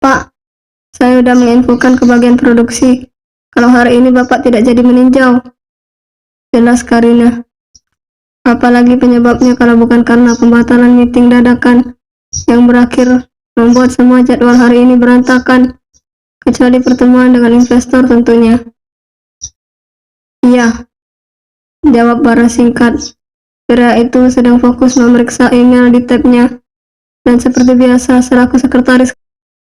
Pak, saya udah menginfokan ke bagian produksi kalau hari ini Bapak tidak jadi meninjau. Jelas Karina. Apalagi penyebabnya kalau bukan karena pembatalan meeting dadakan yang berakhir membuat semua jadwal hari ini berantakan, kecuali pertemuan dengan investor tentunya. Iya, jawab Bara singkat. Pria itu sedang fokus memeriksa email di tabnya, dan seperti biasa selaku sekretaris,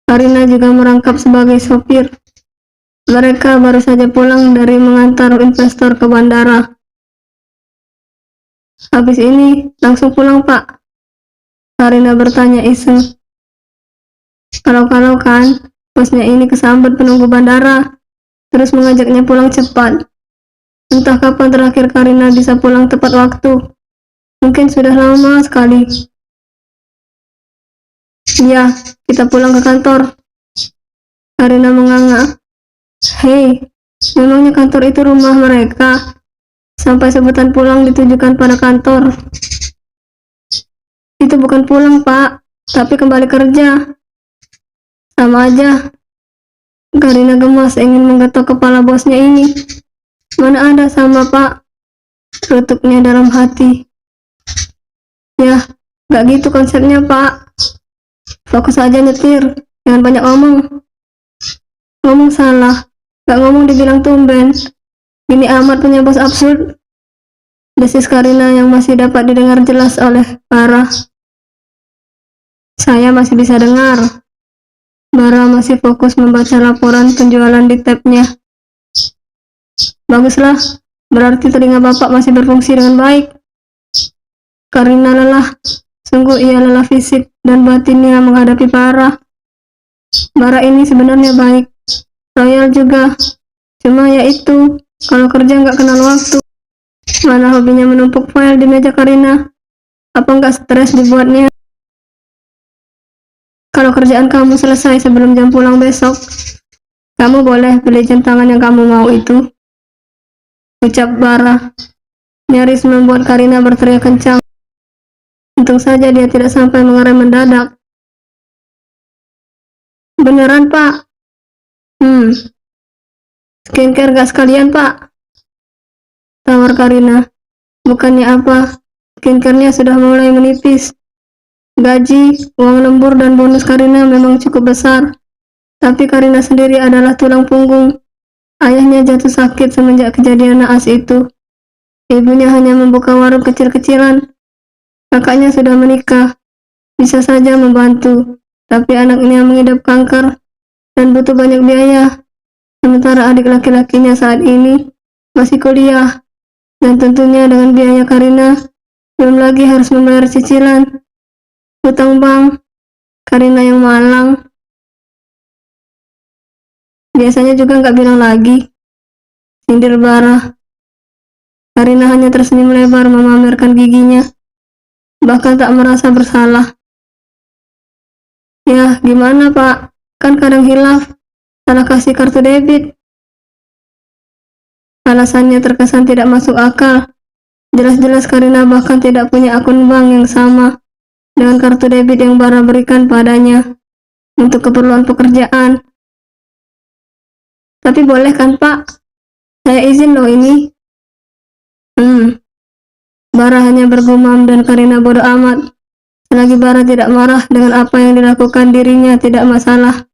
Karina juga merangkap sebagai sopir. Mereka baru saja pulang dari mengantar investor ke bandara. Habis ini langsung pulang, Pak? Karina bertanya iseng. Kalau-kalau kan, bosnya ini kesambet penunggu bandara, terus mengajaknya pulang cepat. Entah kapan terakhir Karina bisa pulang tepat waktu. Mungkin sudah lama sekali. Iya, kita pulang ke kantor. Karina menganga. Hei, memangnya kantor itu rumah mereka? Sampai sebutan pulang ditujukan pada kantor. Itu bukan pulang, Pak, tapi kembali kerja. Sama aja. Karina gemas ingin menggetok kepala bosnya ini. Mana ada sama, Pak? Rutuknya dalam hati. Ya, gak gitu konsepnya, Pak. Fokus aja nyetir, jangan banyak ngomong. Ngomong salah, gak ngomong dibilang tumben. Gini amat punya bos absurd. Desis Karina yang masih dapat didengar jelas oleh Bara. Saya masih bisa dengar. Bara masih fokus membaca laporan penjualan di tabnya. Baguslah, berarti telinga Bapak masih berfungsi dengan baik. Karina lelah. Sungguh ia lelah fisik dan batinnya menghadapi Bara. Bara ini sebenarnya baik. Royal juga. Cuma ya itu, kalau kerja nggak kenal waktu. Mana hobinya menumpuk file di meja Karina. Apa nggak stres dibuatnya? Kalau kerjaan kamu selesai sebelum jam pulang besok, kamu boleh pilih jam tangan yang kamu mau itu. Ucap Bara. Nyaris membuat Karina berteriak kencang. Untung saja dia tidak sampai mengerem mendadak. Beneran, Pak? Skincare gak sekalian, Pak? Tawar Karina. Bukannya apa, skincare-nya sudah mulai menipis. Gaji, uang lembur, dan bonus Karina memang cukup besar. Tapi Karina sendiri adalah tulang punggung. Ayahnya jatuh sakit semenjak kejadian naas itu. Ibunya hanya membuka warung kecil-kecilan. Kakaknya sudah menikah, bisa saja membantu, tapi anaknya mengidap kanker dan butuh banyak biaya. Sementara adik laki-lakinya saat ini masih kuliah, dan tentunya dengan biaya Karina, belum lagi harus membayar cicilan, hutang bank. Karina yang malang. Biasanya juga nggak bilang lagi, sindir Bara. Karina hanya tersenyum lebar memamerkan giginya, bahkan tak merasa bersalah. Ya, gimana, Pak? Kan kadang hilaf, salah kasih kartu debit. Alasannya terkesan tidak masuk akal. Jelas-jelas Karina bahkan tidak punya akun bank yang sama dengan kartu debit yang Bara berikan padanya untuk keperluan pekerjaan. Tapi boleh kan, Pak? Saya izin loh ini. Bara hanya bergumam dan Karina bodoh amat. Selagi Bara tidak marah dengan apa yang dilakukan dirinya, tidak masalah.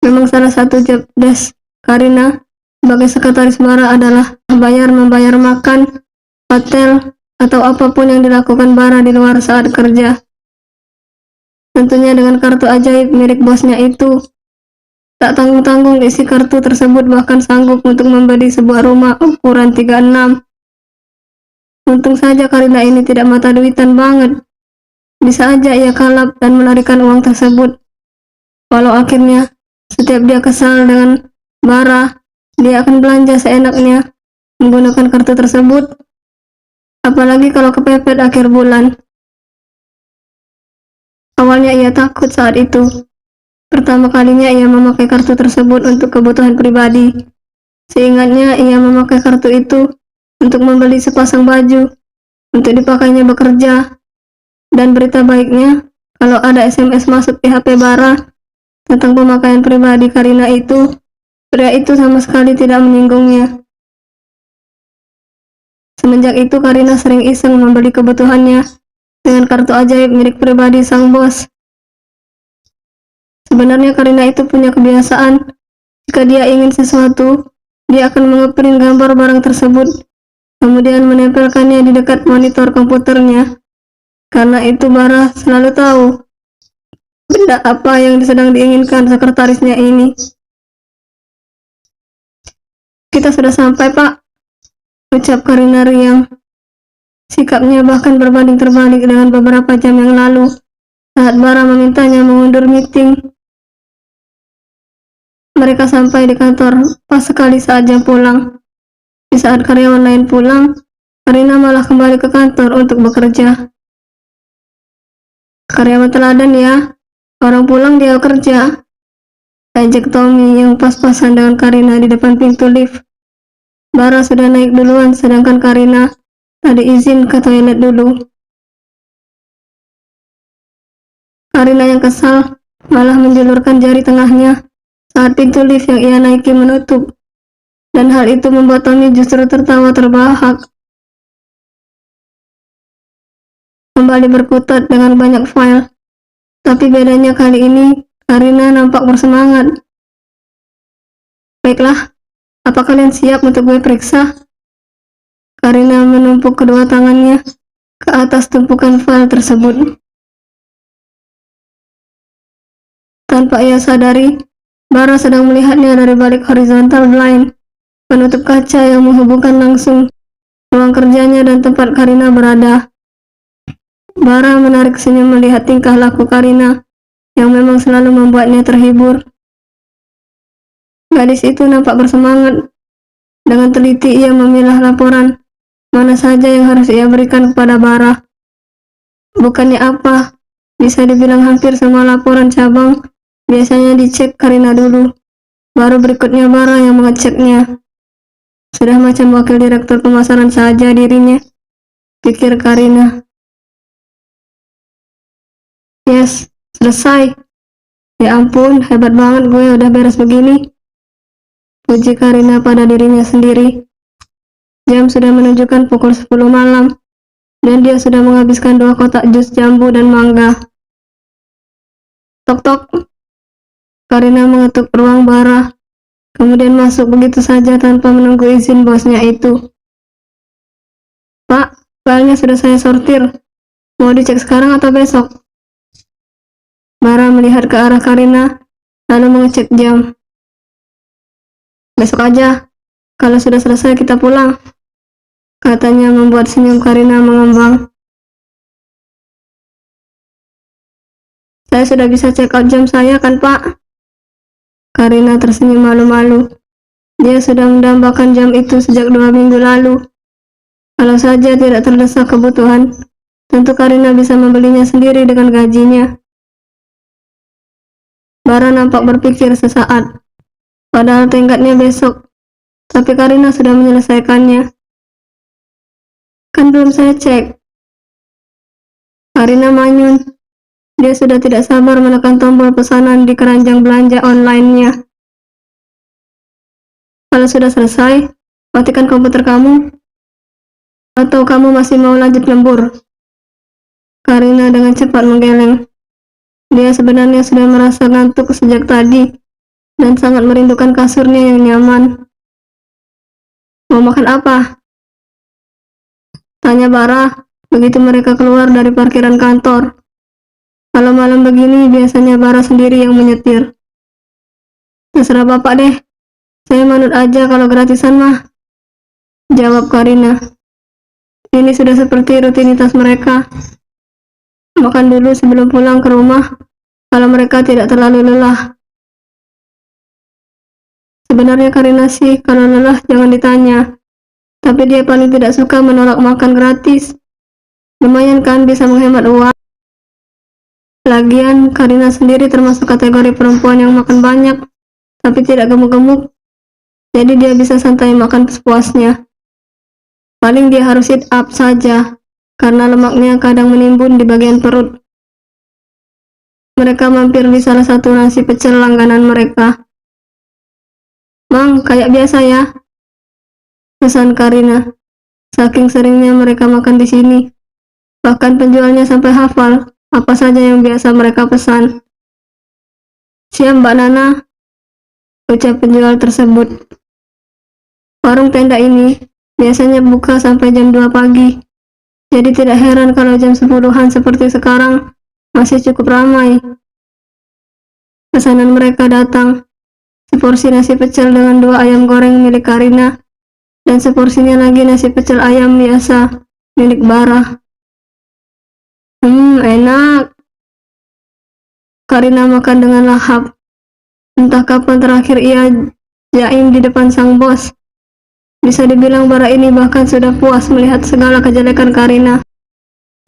Memang salah satu job desk Karina sebagai sekretaris Bara adalah membayar makan, hotel, atau apapun yang dilakukan Bara di luar saat kerja. Tentunya dengan kartu ajaib milik bosnya itu. Tak tanggung-tanggung isi kartu tersebut bahkan sanggup untuk membeli sebuah rumah ukuran 36. Untung saja Karina ini tidak mata duitan banget. Bisa aja ia kalap dan melarikan uang tersebut. Walau akhirnya setiap dia kesal dengan Bara, dia akan belanja seenaknya menggunakan kartu tersebut. Apalagi kalau kepepet akhir bulan. Awalnya ia takut saat itu. Pertama kalinya ia memakai kartu tersebut untuk kebutuhan pribadi. Seingatnya ia memakai kartu itu untuk membeli sepasang baju untuk dipakainya bekerja. Dan berita baiknya, kalau ada SMS masuk di HP Bara tentang pemakaian pribadi Karina itu, pria itu sama sekali tidak menyinggungnya. Semenjak itu Karina sering iseng membeli kebutuhannya dengan kartu ajaib milik pribadi sang bos. Sebenarnya Karina itu punya kebiasaan, jika dia ingin sesuatu, dia akan mengeprint gambar barang tersebut, kemudian menempelkannya di dekat monitor komputernya. Karena itu Bara selalu tahu benda apa yang sedang diinginkan sekretarisnya ini. Kita sudah sampai, Pak, ucap Karina riang. Sikapnya bahkan berbanding terbalik dengan beberapa jam yang lalu saat Bara memintanya mengundur meeting. Mereka sampai di kantor pas sekali saat jam pulang. Di saat karyawan lain pulang, Karina malah kembali ke kantor untuk bekerja. Karyawan teladan ya, orang pulang dia kerja, ajak Tommy yang pas-pasan dengan Karina di depan pintu lift. Bara sudah naik duluan sedangkan Karina tadi izin ke toilet dulu. Karina yang kesal malah menjulurkan jari tengahnya saat pintu lift yang ia naiki menutup, dan hal itu membuat Tommy justru tertawa terbahak. Kembali berkutat dengan banyak file, tapi bedanya kali ini Karina nampak bersemangat. Baiklah, apa kalian siap untuk gue periksa? Karina menumpuk kedua tangannya ke atas tumpukan file tersebut. Tanpa ia sadari, Bara sedang melihatnya dari balik horizontal blind, penutup kaca yang menghubungkan langsung ruang kerjanya dan tempat Karina berada. Bara menarik senyum melihat tingkah laku Karina yang memang selalu membuatnya terhibur. Gadis itu nampak bersemangat. Dengan teliti ia memilah laporan mana saja yang harus ia berikan kepada Bara. Bukannya apa, bisa dibilang hampir semua laporan cabang biasanya dicek Karina dulu, baru berikutnya Bara yang mengeceknya. Sudah macam wakil direktur pemasaran saja dirinya, pikir Karina. Yes, selesai. Ya ampun, hebat banget gue udah beres begini, puji Karina pada dirinya sendiri. Jam sudah menunjukkan pukul 10 malam, dan dia sudah menghabiskan 2 kotak jus jambu dan mangga. Tok-tok. Karina mengetuk ruang Bara, kemudian masuk begitu saja tanpa menunggu izin bosnya itu. Pak, filenya sudah saya sortir. Mau dicek sekarang atau besok? Bara melihat ke arah Karina, lalu mengecek jam. Besok aja, kalau sudah selesai kita pulang, katanya membuat senyum Karina mengembang. Saya sudah bisa check out jam saya kan, Pak? Karina tersenyum malu-malu. Dia sudah mendambakan jam itu sejak 2 minggu lalu. Kalau saja tidak terdesak kebutuhan, tentu Karina bisa membelinya sendiri dengan gajinya. Bara nampak berpikir sesaat, padahal tenggatnya besok, tapi Karina sudah menyelesaikannya. Kan belum saya cek. Karina manyun. Dia sudah tidak sabar menekan tombol pesanan di keranjang belanja online-nya. Kalau sudah selesai, matikan komputer kamu. Atau kamu masih mau lanjut lembur? Karina dengan cepat menggeleng. Dia sebenarnya sudah merasa ngantuk sejak tadi dan sangat merindukan kasurnya yang nyaman. Mau makan apa? Tanya Bara begitu mereka keluar dari parkiran kantor. Kalau malam begini biasanya Bara sendiri yang menyetir. Terserah bapak deh, saya manut aja kalau gratisan mah, jawab Karina. Ini sudah seperti rutinitas mereka. Makan dulu sebelum pulang ke rumah kalau mereka tidak terlalu lelah. Sebenarnya Karina sih kalau lelah jangan ditanya, tapi dia paling tidak suka menolak makan gratis. Lumayan kan bisa menghemat uang. Lagian Karina sendiri termasuk kategori perempuan yang makan banyak tapi tidak gemuk-gemuk, jadi dia bisa santai makan sepuasnya. Paling dia harus sit up saja karena lemaknya kadang menimbun di bagian perut. mereka mampir di salah satu nasi pecel langganan mereka. "Mang, kayak biasa ya," pesan Karina. Saking seringnya mereka makan di sini, bahkan penjualnya sampai hafal apa saja yang biasa mereka pesan. "Siap Mbak Nana," ucap penjual tersebut. Warung tenda ini biasanya buka sampai jam 2 pagi, jadi tidak heran kalau jam 10-an seperti sekarang masih cukup ramai. Pesanan mereka datang, seporsi nasi pecel dengan 2 ayam goreng milik Karina, dan seporsinya lagi nasi pecel ayam biasa milik Bara. Enak. Karina makan dengan lahap. Entah kapan terakhir ia jaim di depan sang bos. Bisa dibilang Bara ini bahkan sudah puas melihat segala kejelekan Karina.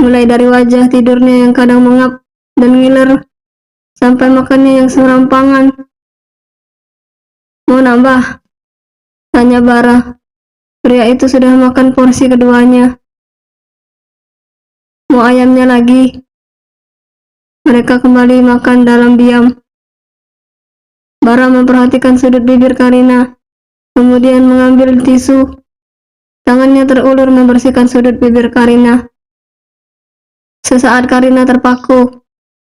Mulai dari wajah tidurnya yang kadang mengap dan ngiler, sampai makannya yang serampangan. "Mau nambah?" tanya Bara. Pria itu sudah makan porsi keduanya. "Mau ayamnya lagi?" Mereka kembali makan dalam diam. Bara memperhatikan sudut bibir Karina, kemudian mengambil tisu. Tangannya terulur membersihkan sudut bibir Karina. Sesaat Karina terpaku.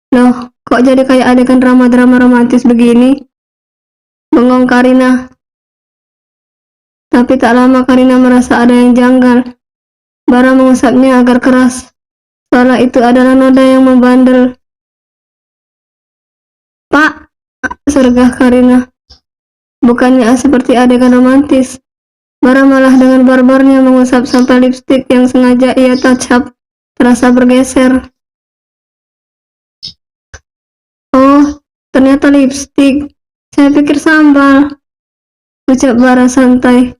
"Loh, kok jadi kayak adegan drama-drama romantis begini?" bengong Karina. Tapi tak lama Karina merasa ada yang janggal. Bara mengusapnya agar keras, seolah itu adalah noda yang membandel. "Pak," sergah Karina. Bukannya seperti adegan romantis, Bara malah dengan barbarnya mengusap sampai lipstik yang sengaja ia touch up terasa bergeser. "Oh, ternyata lipstik. Saya pikir sambal," ucap Bara santai.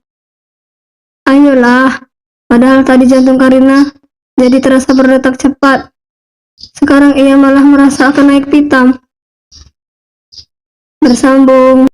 "Ayolah." Padahal tadi jantung Karina jadi terasa berdetak cepat. Sekarang ia malah merasa akan naik pitam. Bersambung.